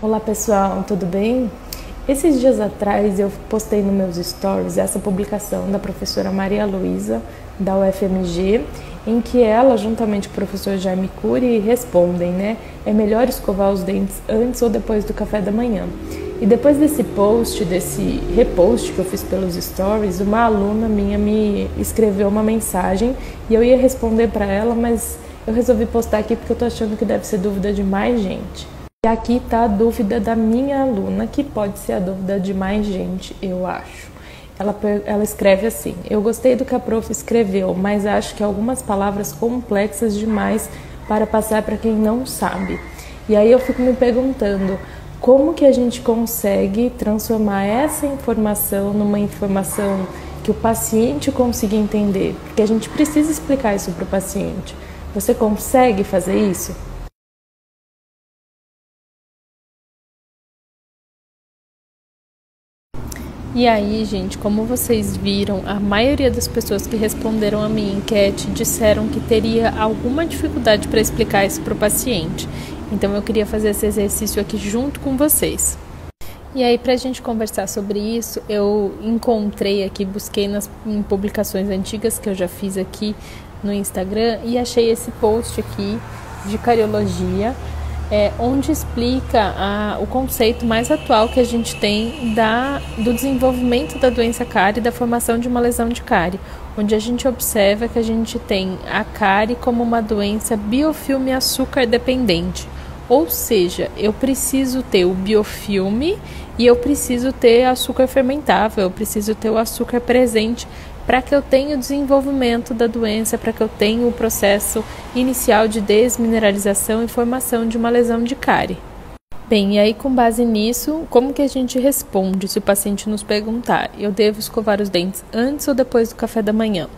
Olá pessoal, tudo bem? Esses dias atrás eu postei nos meus stories essa publicação da professora Maria Luísa, da UFMG, em que ela, juntamente com o professor Jaime Cury, respondem, né? É melhor escovar os dentes antes ou depois do café da manhã? E depois desse repost que eu fiz pelos stories, uma aluna minha me escreveu uma mensagem e eu ia responder para ela, mas eu resolvi postar aqui porque eu tô achando que deve ser dúvida de mais gente. E aqui tá a dúvida da minha aluna, que pode ser a dúvida de mais gente, eu acho. Ela escreve assim: eu gostei do que a prof escreveu, mas acho que algumas palavras complexas demais para passar para quem não sabe. E aí eu fico me perguntando, como que a gente consegue transformar essa informação numa informação que o paciente consiga entender? Porque a gente precisa explicar isso para o paciente. Você consegue fazer isso? E aí, gente, como vocês viram, a maioria das pessoas que responderam a minha enquete disseram que teria alguma dificuldade para explicar isso para o paciente. Então eu queria fazer esse exercício aqui junto com vocês. E aí, para a gente conversar sobre isso, eu encontrei aqui, busquei em publicações antigas que eu já fiz aqui no Instagram e achei esse post aqui de cariologia, onde explica o conceito mais atual que a gente tem do desenvolvimento da doença cárie e da formação de uma lesão de cárie, onde a gente observa que a gente tem a cárie como uma doença biofilme açúcar dependente, ou seja, eu preciso ter o biofilme e eu preciso ter açúcar fermentável, eu preciso ter o açúcar presente para que eu tenha o desenvolvimento da doença, para que eu tenha o processo inicial de desmineralização e formação de uma lesão de cárie. Bem, e aí com base nisso, como que a gente responde se o paciente nos perguntar: eu devo escovar os dentes antes ou depois do café da manhã?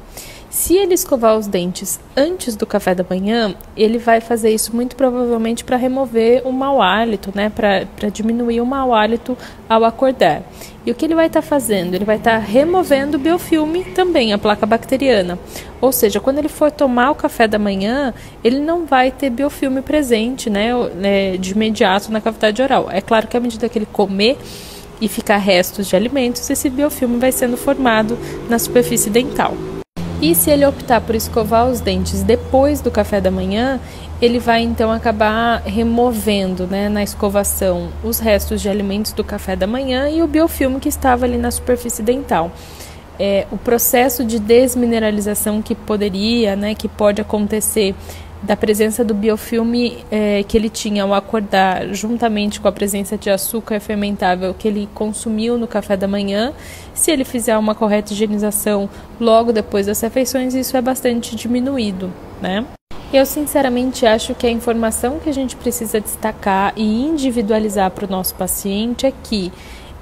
Se ele escovar os dentes antes do café da manhã, ele vai fazer isso muito provavelmente para remover o mau hálito, né? Para diminuir o mau hálito ao acordar. E o que ele vai estar fazendo? Ele vai estar removendo o biofilme também, a placa bacteriana. Ou seja, quando ele for tomar o café da manhã, ele não vai ter biofilme presente, né? De imediato na cavidade oral. É claro que à medida que ele comer e ficar restos de alimentos, esse biofilme vai sendo formado na superfície dental. E se ele optar por escovar os dentes depois do café da manhã, ele vai então acabar removendo, né, na escovação os restos de alimentos do café da manhã e o biofilme que estava ali na superfície dental. O processo de desmineralização que pode acontecer da presença do biofilme que ele tinha ao acordar, juntamente com a presença de açúcar fermentável que ele consumiu no café da manhã, se ele fizer uma correta higienização logo depois das refeições, isso é bastante diminuído, né? Eu sinceramente acho que a informação que a gente precisa destacar e individualizar para o nosso paciente é que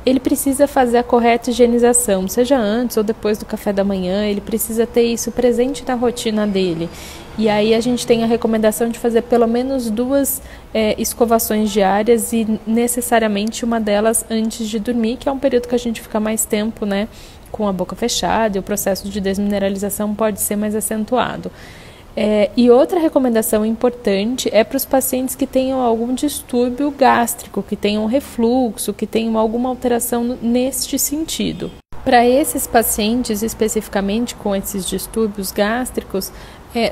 ele precisa fazer a correta higienização, seja antes ou depois do café da manhã, ele precisa ter isso presente na rotina dele. E aí a gente tem a recomendação de fazer pelo menos 2 escovações diárias e necessariamente uma delas antes de dormir, que é um período que a gente fica mais tempo, né, com a boca fechada e o processo de desmineralização pode ser mais acentuado. E outra recomendação importante é para os pacientes que tenham algum distúrbio gástrico, que tenham refluxo, que tenham alguma alteração neste sentido. Para esses pacientes, especificamente com esses distúrbios gástricos,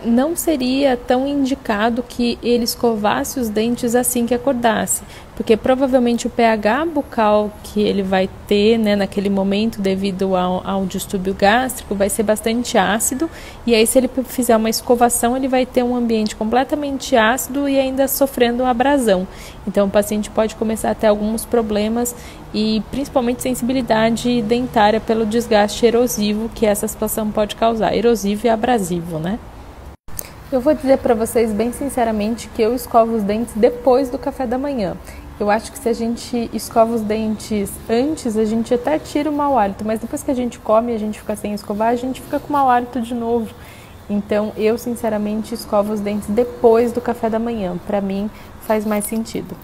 não seria tão indicado que ele escovasse os dentes assim que acordasse, porque provavelmente o pH bucal que ele vai ter, né, naquele momento devido ao distúrbio gástrico vai ser bastante ácido, e aí se ele fizer uma escovação ele vai ter um ambiente completamente ácido e ainda sofrendo abrasão. Então o paciente pode começar a ter alguns problemas e principalmente sensibilidade dentária pelo desgaste erosivo que essa situação pode causar, erosivo e abrasivo, né? Eu vou dizer para vocês bem sinceramente que eu escovo os dentes depois do café da manhã. Eu acho que se a gente escova os dentes antes, a gente até tira o mau hálito, mas depois que a gente come e a gente fica sem escovar, a gente fica com mau hálito de novo. Então, eu sinceramente escovo os dentes depois do café da manhã. Para mim, faz mais sentido.